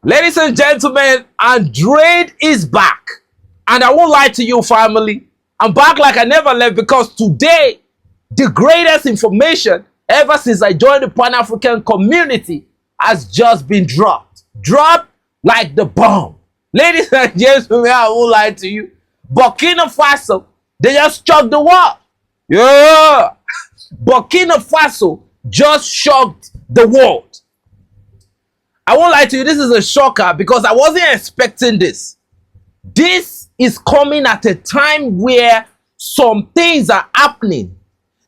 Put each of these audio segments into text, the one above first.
Ladies and gentlemen, Andrade is back. And I won't lie to you, family. I'm back like I never left because today, the greatest information ever since I joined the Pan-African community has just been dropped. Dropped like the bomb. Ladies and gentlemen, I won't lie to you. Burkina Faso, they just shocked the world. Yeah. Burkina Faso just shocked the world. I won't lie to you, this is a shocker because I wasn't expecting this. This is coming at a time where some things are happening.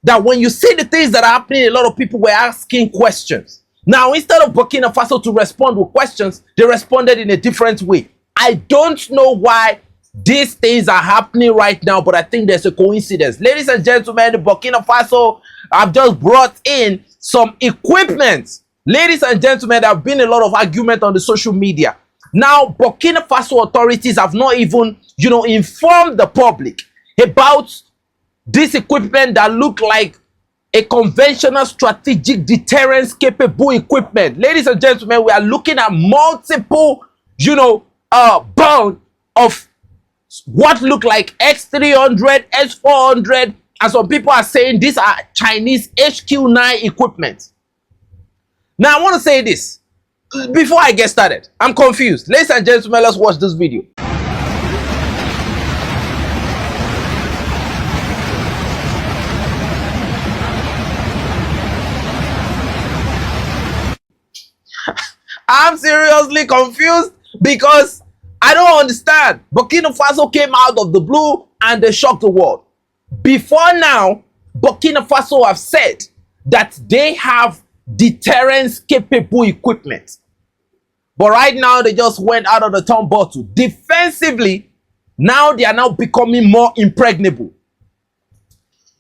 That when you see the things that are happening, a lot of people were asking questions. Now, instead of Burkina Faso to respond with questions, they responded in a different way. I don't know why these things are happening right now, but I think there's a coincidence. Ladies and gentlemen, the Burkina Faso have just brought in some equipment. Ladies and gentlemen, there have been a lot of argument on the social media. Now, Burkina Faso authorities have not even, informed the public about this equipment that look like a conventional strategic deterrence capable equipment. Ladies and gentlemen, we are looking at multiple, bound of what look like X300, S400, and some people are saying these are Chinese HQ9 equipment. Now, I want to say this before I get started. I'm confused. Ladies and gentlemen, let's watch this video. I'm seriously confused because I don't understand. Burkina Faso came out of the blue and they shocked the world. Before now, Burkina Faso have said that they have deterrence capable equipment. But right now, they just went out of the town bottle. Defensively, now they are now becoming more impregnable.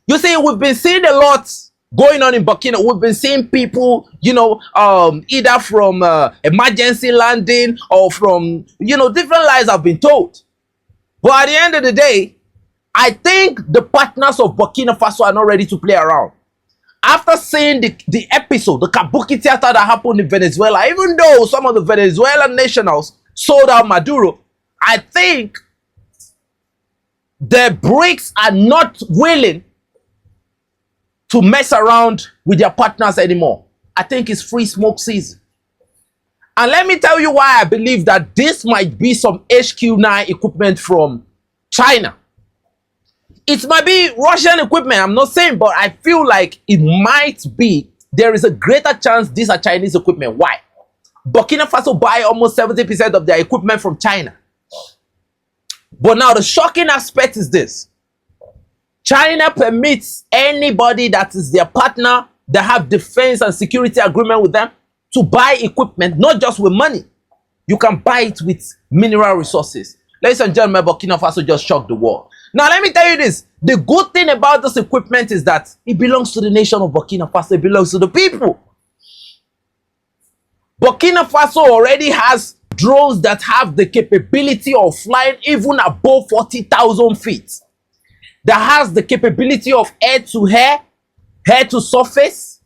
You see, we've been seeing a lot going on in Burkina. We've been seeing people, either from emergency landing or from, different lies have been told. But at the end of the day, I think the partners of Burkina Faso are not ready to play around. After seeing the episode, the Kabuki theater that happened in Venezuela, even though some of the Venezuelan nationals sold out Maduro, I think the BRICS are not willing to mess around with their partners anymore. I think it's free smoke season. And let me tell you why I believe that this might be some HQ9 equipment from China. It might be Russian equipment, I'm not saying, but I feel like it might be. There is a greater chance these are Chinese equipment. Why? Burkina Faso buy almost 70% of their equipment from China. But now the shocking aspect is this. China permits anybody that is their partner that have defense and security agreement with them to buy equipment, not just with money. You can buy it with mineral resources. Ladies and gentlemen, Burkina Faso just shocked the world. Now, let me tell you this. The good thing about this equipment is that it belongs to the nation of Burkina Faso. It belongs to the people. Burkina Faso already has drones that have the capability of flying even above 40,000 feet. That has the capability of air-to-air, air-to-surface,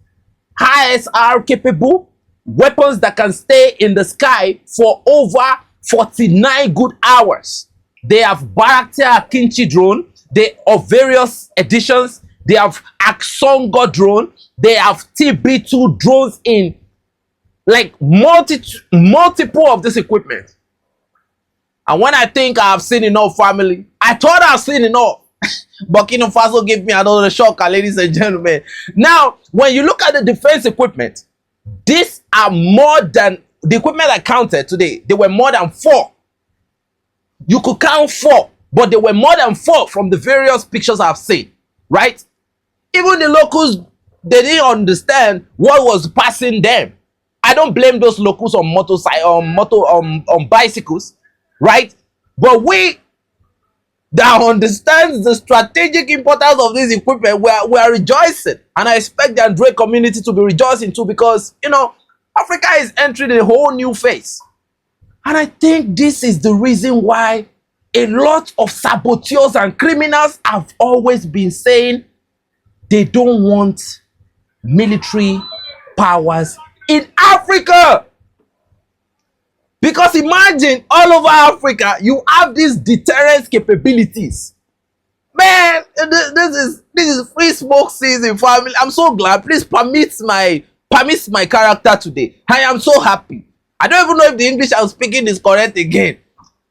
ISR capable, weapons that can stay in the sky for over 49 good hours. They have Barakta Akinci drone. They of various editions. They have Aksongo drone. They have TB2 drones in like multiple of this equipment. And when I think I've seen enough, family, I thought I've seen enough. Burkina Faso gave me another shock, ladies and gentlemen. Now, when you look at the defense equipment, these are more than the equipment I counted today. They were more than 4. You could count 4, but there were more than 4 from the various pictures I've seen, right? Even the locals, they didn't understand what was passing them. I don't blame those locals on on bicycles, right? But we that understands the strategic importance of this equipment, we are rejoicing. And I expect the Andrade community to be rejoicing too because, Africa is entering a whole new phase. And I think this is the reason why a lot of saboteurs and criminals have always been saying they don't want military powers in Africa. Because imagine all over Africa, you have these deterrence capabilities. Man, this is free smoke season, family. I'm so glad. Please permit my character today. I am so happy. I don't even know if the English I'm speaking is correct again.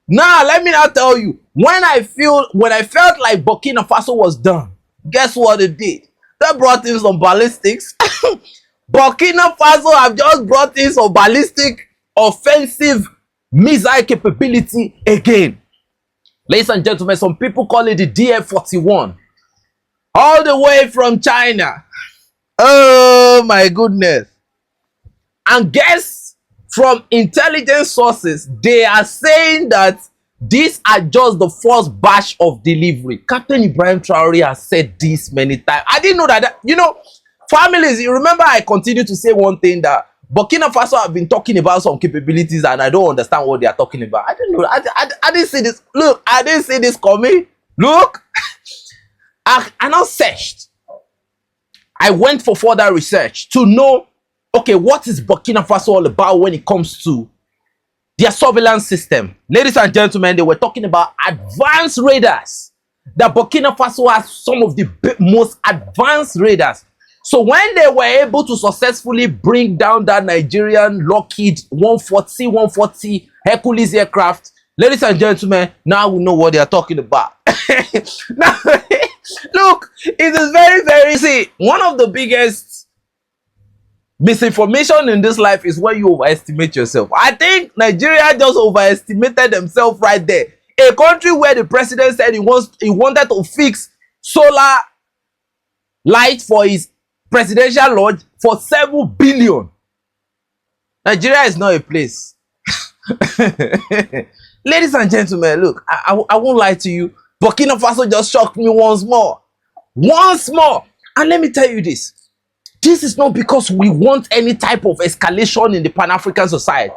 Now, let me now tell you, when I felt like Burkina Faso was done, guess what it did? They brought in some ballistics. Burkina Faso have just brought in some ballistic offensive missile capability again. Ladies and gentlemen, some people call it the DF-41. All the way from China. Oh my goodness. And guess, from intelligence sources, they are saying that these are just the first batch of delivery. Captain Ibrahim Traore has said this many times. I didn't know that. You know, families, you remember I continue to say one thing, that Burkina Faso have been talking about some capabilities and I don't understand what they are talking about. I didn't know. I didn't see this. Look, I didn't see this coming. Look. I now searched. I went for further research to know, okay, what is Burkina Faso all about when it comes to their surveillance system. Ladies and gentlemen, they were talking about advanced radars. That Burkina Faso has some of the most advanced radars. So when they were able to successfully bring down that Nigerian Lockheed 140 Hercules aircraft, ladies and gentlemen, now we know what they are talking about. Now, look, it is very, very easy. One of the biggest misinformation in this life is when you overestimate yourself. I think Nigeria just overestimated themselves right there. A country where the president said he wanted to fix solar light for his presidential lodge for 7 billion. Nigeria is not a place. Ladies and gentlemen, look, I won't lie to you. Burkina Faso just shocked me once more. Once more. And let me tell you this. This is not because we want any type of escalation in the Pan-African society.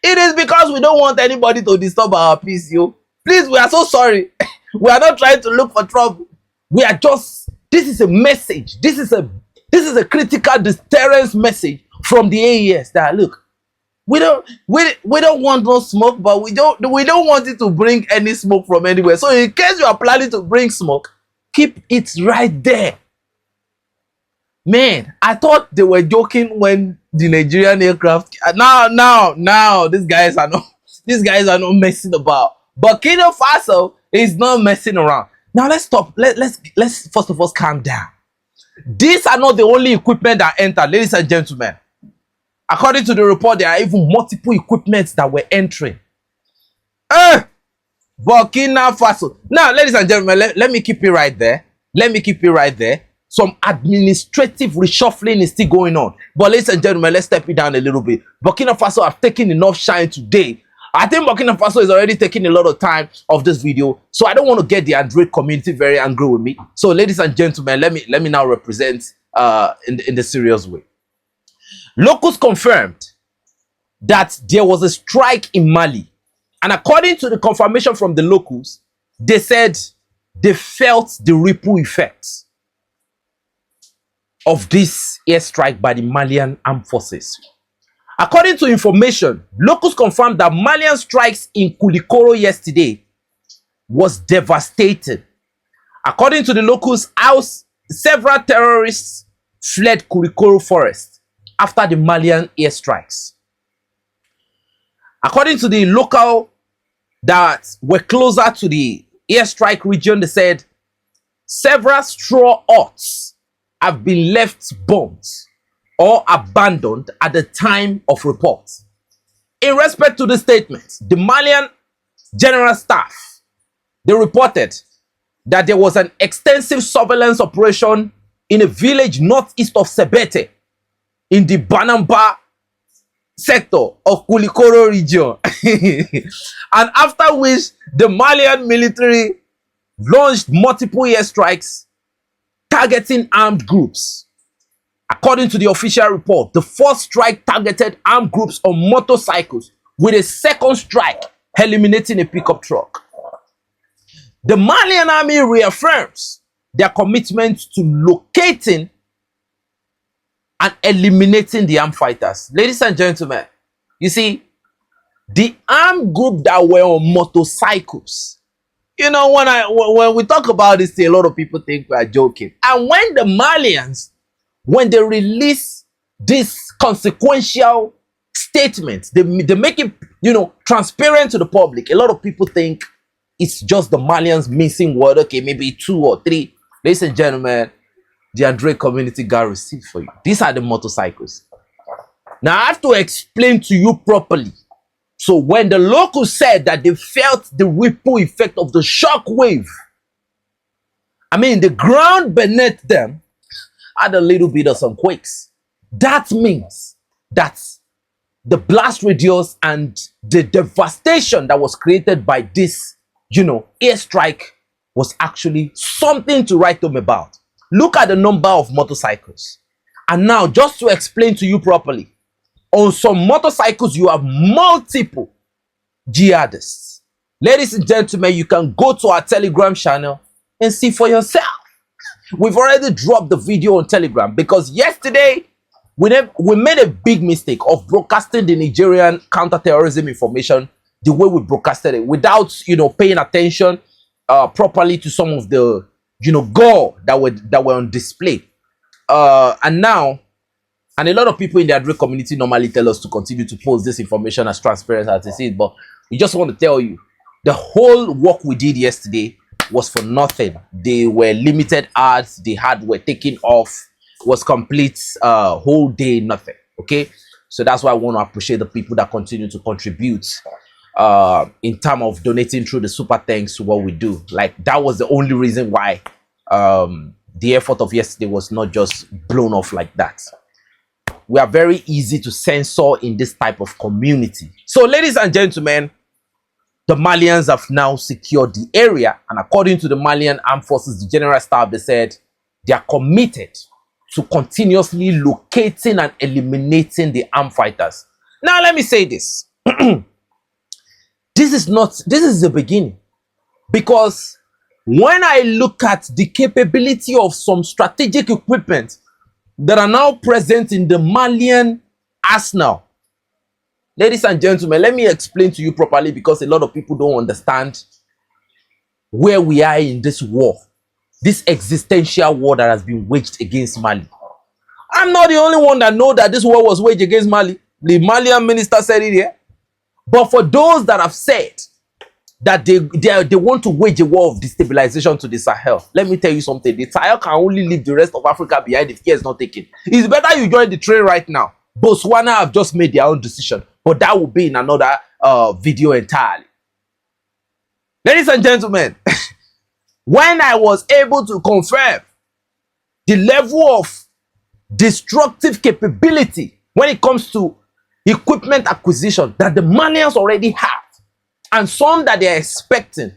It is because we don't want anybody to disturb our peace, yo. Please, we are so sorry. We are not trying to look for trouble. We are just, this is a message. This is a critical deterrence message from the AES that, look, we don't want no smoke, but we don't want it to bring any smoke from anywhere. So in case you are planning to bring smoke, keep it right there. Man, I thought they were joking when the Nigerian aircraft. Now, these guys are not messing about. Burkina Faso is not messing around. Now let's stop. Let's first of all calm down. These are not the only equipment that entered, ladies and gentlemen. According to the report, there are even multiple equipments that were entering. Burkina Faso. Now, ladies and gentlemen, let me keep it right there. Let me keep it right there. Some administrative reshuffling is still going on. But ladies and gentlemen, let's step it down a little bit. Burkina Faso have taken enough shine today. I think Burkina Faso is already taking a lot of time of this video. So I don't want to get the Android community very angry with me. So ladies and gentlemen, let me now represent in the serious way. Locals confirmed that there was a strike in Mali. And according to the confirmation from the locals, they said they felt the ripple effects of this airstrike by the Malian Armed Forces. According to information, locals confirmed that Malian strikes in Koulikoro yesterday was devastating. According to the locals, several terrorists fled Koulikoro forest after the Malian airstrikes. According to the local that were closer to the airstrike region, they said several straw huts have been left burnt or abandoned at the time of report. In respect to the statement, the Malian General Staff, they reported that there was an extensive surveillance operation in a village northeast of Sebete in the Banamba sector of Koulikoro region. And after which the Malian military launched multiple airstrikes targeting armed groups. According to the official report, the first strike targeted armed groups on motorcycles, with a second strike eliminating a pickup truck. The Malian army reaffirms their commitment to locating and eliminating the armed fighters. Ladies and gentlemen, you see, the armed group that were on motorcycles. You know, when we talk about this, a lot of people think we are joking. And when the Malians, when they release this consequential statement, they make it, you know, transparent to the public. A lot of people think it's just the Malians missing word. Okay, maybe 2 or 3. Ladies and gentlemen, the Android community got received for you. These are the motorcycles. Now I have to explain to you properly. So when the locals said that they felt the ripple effect of the shock wave, I mean, the ground beneath them had a little bit of some quakes. That means that the blast radius and the devastation that was created by this, you know, airstrike was actually something to write home about. Look at the number of motorcycles. And now, just to explain to you properly, on some motorcycles, you have multiple jihadists. Ladies and gentlemen, you can go to our Telegram channel and see for yourself. We've already dropped the video on Telegram because yesterday, we made a big mistake of broadcasting the Nigerian counter-terrorism information the way we broadcasted it without, you know, paying attention properly to some of the, you know, gore that were on display. And a lot of people in the Android community normally tell us to continue to post this information as transparent as it is, but we just want to tell you, the whole work we did yesterday was for nothing. They were limited ads, the ad were taken off, was complete whole day nothing. Okay, so that's why I want to appreciate the people that continue to contribute in terms of donating through the super thanks to what we do. Like, that was the only reason why the effort of yesterday was not just blown off like that. We are very easy to censor in this type of community. So, ladies and gentlemen, the Malians have now secured the area, and according to the Malian Armed Forces, the General Staff, they said they are committed to continuously locating and eliminating the armed fighters. Now, let me say this. This is the beginning. Because when I look at the capability of some strategic equipment that are now present in the Malian arsenal, ladies and gentlemen, let me explain to you properly, because a lot of people don't understand where we are in this war. This existential war that has been waged against Mali. I'm not the only one that know that this war was waged against Mali. The Malian minister said it here. But for those that have said that they want to wage a war of destabilization to the Sahel, let me tell you something. The Sahel can only leave the rest of Africa behind if care is not taken. It's better you join the train right now. Botswana have just made their own decision, but that will be in another video entirely. Ladies and gentlemen, when I was able to confirm the level of destructive capability when it comes to equipment acquisition that the Malians already have, and some that they are expecting,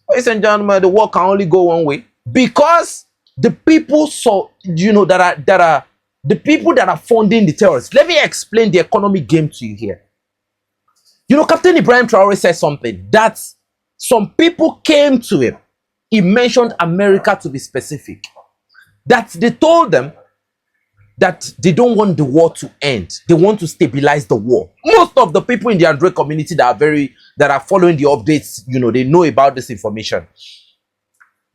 ladies and gentlemen, the war can only go one way, because the people that are the people that are funding the terrorists. Let me explain the economic game to you here. You know, Captain Ibrahim Traore said something that some people came to him. He mentioned America, to be specific, that they told them that they don't want the war to end. They want to stabilize the war. Most of the people in the Android community that are following the updates, you know, they know about this information.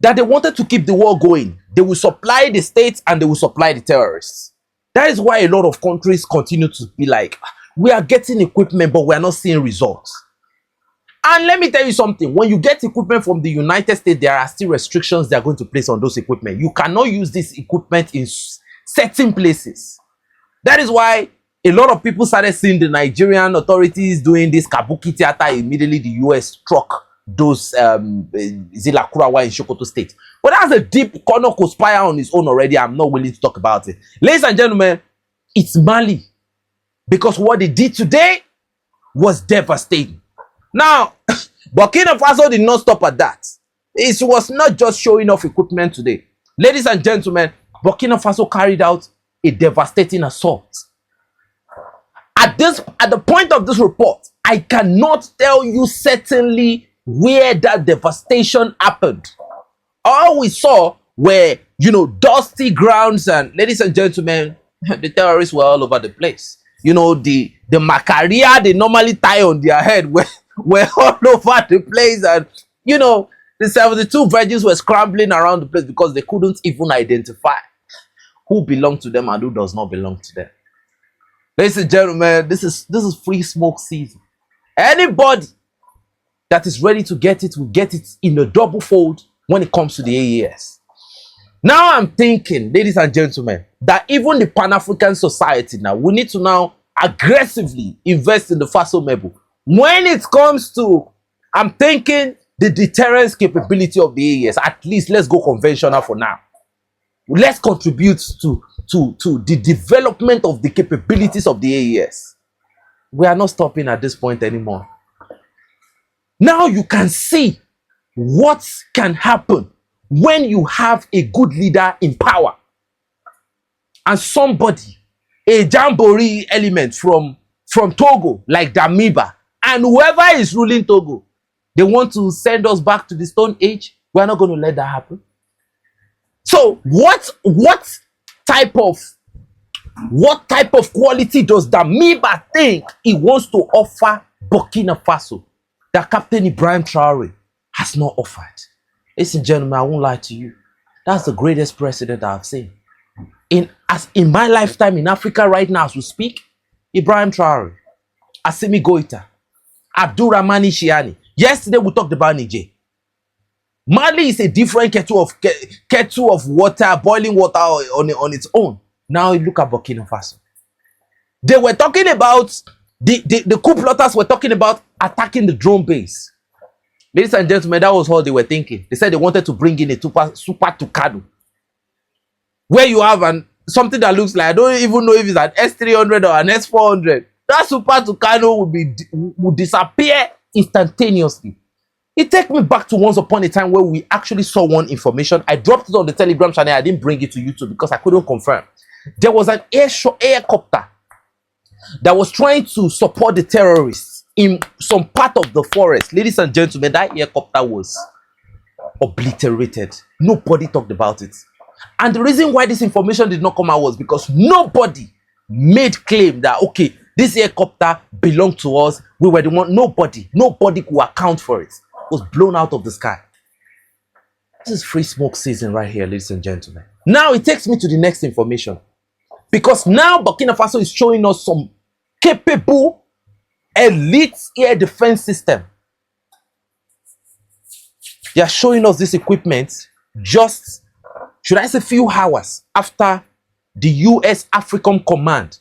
That they wanted to keep the war going. They will supply the states and they will supply the terrorists. That is why a lot of countries continue to be like, we are getting equipment, but we are not seeing results. And let me tell you something. When you get equipment from the United States, there are still restrictions they are going to place on those equipment. You cannot use this equipment in certain places. That is why a lot of people started seeing the Nigerian authorities doing this kabuki theater. Immediately the US struck those Zila Kurawa in Sokoto State. But that's a deep corner conspire on its own already. I'm not willing to talk about it. Ladies and gentlemen, it's Mali. Because what they did today was devastating. Now, Burkina Faso did not stop at that. It was not just showing off equipment today. Ladies and gentlemen, Burkina Faso carried out a devastating assault. At the point of this report, I cannot tell you certainly where that devastation happened. All we saw were, you know, dusty grounds, and ladies and gentlemen, the terrorists were all over the place. you know, the macaria they normally tie on their head were all over the place, and you know, the 72 virgins were scrambling around the place because they couldn't even identify who belonged to them and who does not belong to them. Ladies and gentlemen, this is free smoke season. Anybody that is ready to get it will get it in a double fold when it comes to the AES. Now I'm thinking, ladies and gentlemen, that even the Pan-African society now, we need to now aggressively invest in the FASO Mebu. When it comes to, I'm thinking, the deterrence capability of the AES, at least let's go conventional for now. Let's contribute to the development of the capabilities of the AES. We are not stopping at this point anymore. Now you can see what can happen when you have a good leader in power and somebody, a jamboree element from Togo, like Damiba, and whoever is ruling Togo, they want to send us back to the Stone Age. We're not going to let that happen. So what type of quality does Damiba think he wants to offer Burkina Faso that Captain Ibrahim Traore has not offered? Listen, gentlemen, I won't lie to you. That's the greatest president I've seen. In my lifetime in Africa right now as we speak, Ibrahim Traore, Assimi Goïta, Abdurrahmani Chiani. Yesterday we talked about Niger. Mali is a different kettle of water, boiling water on its own. Now you look at Burkina Faso. They were talking about, the coup plotters were talking about attacking the drone base. Ladies and gentlemen, that was all they were thinking. They said they wanted to bring in a super Tucano, where you have something that looks like, I don't even know if it's an S300 or an S400. That super Tucano would disappear instantaneously. It takes me back to once upon a time where we actually saw one information. I dropped it on the Telegram channel. I didn't bring it to YouTube because I couldn't confirm. There was an aircopter that was trying to support the terrorists in some part of the forest. Ladies and gentlemen, that helicopter was obliterated. Nobody talked about it. And the reason why this information did not come out was because nobody made claim that, okay, this helicopter belonged to us. We were the one. Nobody could account for it. It was blown out of the sky. This is free smoke season right here, ladies and gentlemen. Now it takes me to the next information. Because now Burkina Faso is showing us some capable elite air defense system. They are showing us this equipment just, should I say, few hours after the US AFRICOM command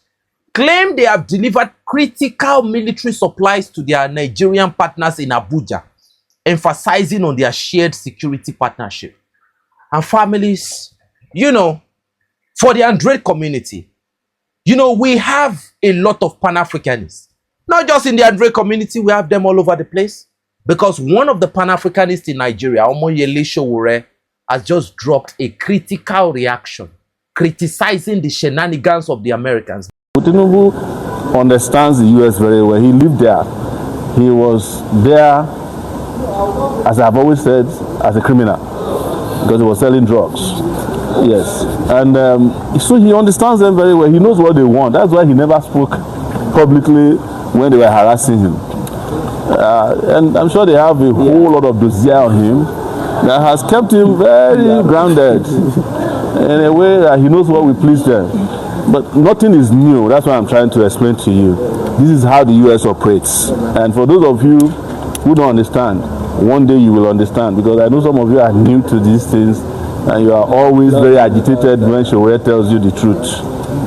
claimed they have delivered critical military supplies to their Nigerian partners in Abuja, emphasizing on their shared security partnership. And families, you know, for the Android community, you know, we have a lot of Pan-Africanists. Not just in the Android community, we have them all over the place. Because one of the Pan-Africanists in Nigeria, Omoyele Sowore, has just dropped a critical reaction, criticizing the shenanigans of the Americans. Tinubu understands the US very well. He lived there. He was there, as I've always said, as a criminal, because he was selling drugs. Yes. And so he understands them very well. He knows what they want. That's why he never spoke publicly when they were harassing him. And I'm sure they have a whole lot of dossier on him that has kept him very grounded in a way that he knows what will please them. But nothing is new. That's what I'm trying to explain to you. This is how the US operates. And for those of you who don't understand, one day you will understand, because I know some of you are new to these things and you are always very agitated when Sowore tells you the truth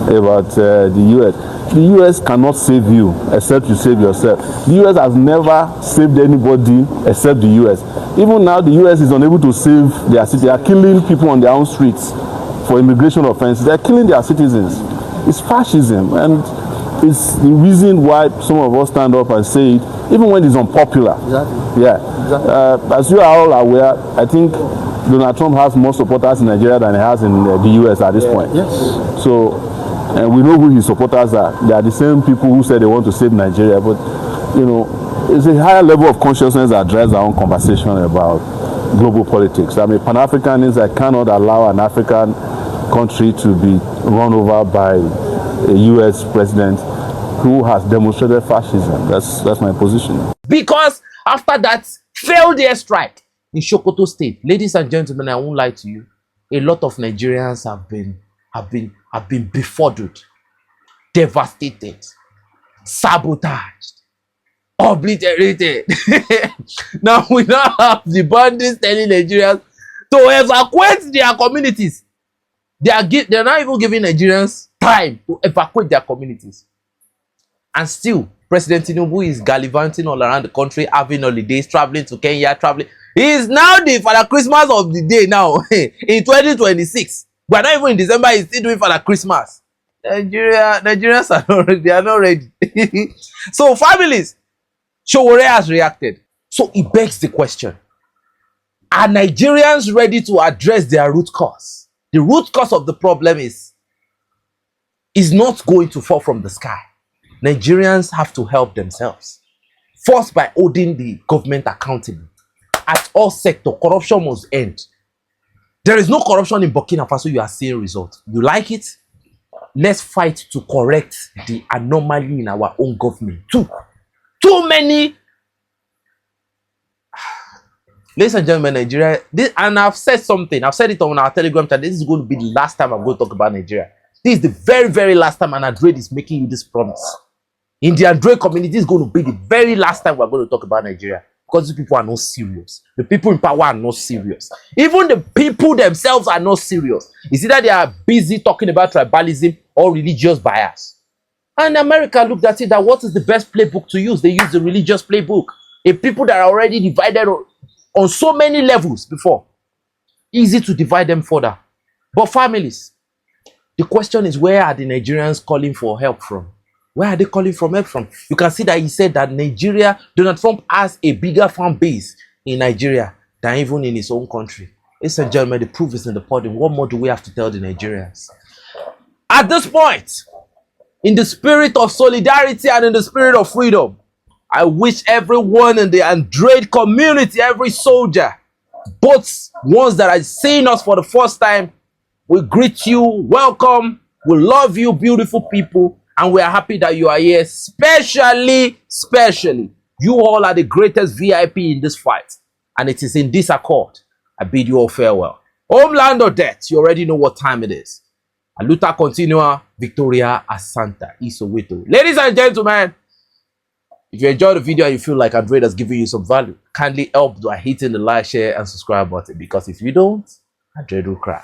about the US. The US cannot save you except you save yourself. The US has never saved anybody except the US. Even now, the US is unable to save their city. They are killing people on their own streets for immigration offenses. They are killing their citizens. It's fascism, and it's the reason why some of us stand up and say it, even when it's unpopular. Exactly. Yeah. Exactly. As you are all aware, I think Donald Trump has more supporters in Nigeria than he has in the US at this point. Yes. So, and we know who his supporters are. They are the same people who said they want to save Nigeria. But, you know, it's a higher level of consciousness that drives our own conversation about global politics. I'm a Pan-Africanist. I cannot allow an African country to be run over by a US president who has demonstrated fascism. That's my position. Because after that failed airstrike in Sokoto State, ladies and gentlemen, I won't lie to you, a lot of Nigerians have been befuddled, devastated, sabotaged, obliterated. Now we now have the bandits telling Nigerians to evacuate their communities. They're not even giving Nigerians time to evacuate their communities. And still, President Tinubu is gallivanting all around the country, having holidays, traveling to Kenya, traveling. He is now the Father Christmas of the day now in 2026. We're not even in December, he's still doing Father Christmas. Nigerians are not ready. They are not ready. So families, Sowore has reacted. So it begs the question, are Nigerians ready to address their root cause? The root cause of the problem is not going to fall from the sky. Nigerians have to help themselves. First, by holding the government accountable. At all sectors, corruption must end. There is no corruption in Burkina Faso. You are seeing results. You like it? Let's fight to correct the anomaly in our own government. Too many. Ladies and gentlemen, Nigeria, and I've said something. I've said it on our Telegram channel. This is going to be the last time I'm going to talk about Nigeria. This is the very, very last time, and Android is making you this promise. In the Android community, is going to be the very last time we're going to talk about Nigeria. Because these people are not serious. The people in power are not serious. Even the people themselves are not serious. It's either they are busy talking about tribalism or religious bias. And America looked at it that what is the best playbook to use? They use the religious playbook. A people that are already divided on so many levels before. Easy to divide them further. But families, the question is, where are the Nigerians calling for help from? Where are they calling for help from? You can see that he said that Donald Trump has a bigger fan base in Nigeria than even in his own country. Ladies and gentlemen, the proof is in the pudding. What more do we have to tell the Nigerians? At this point, in the spirit of solidarity and in the spirit of freedom, I wish everyone in the Android community, every soldier, both ones that are seeing us for the first time, we greet you, welcome, we love you, beautiful people, and we are happy that you are here, especially, you all are the greatest VIP in this fight, and it is in this accord I bid you all farewell. Homeland or death, you already know what time it is. A luta continua, Victoria Asanta, Isoweto. Ladies and gentlemen, if you enjoyed the video and you feel like Android has given you some value, kindly help by hitting the like, share, and subscribe button, because if you don't, Android will cry.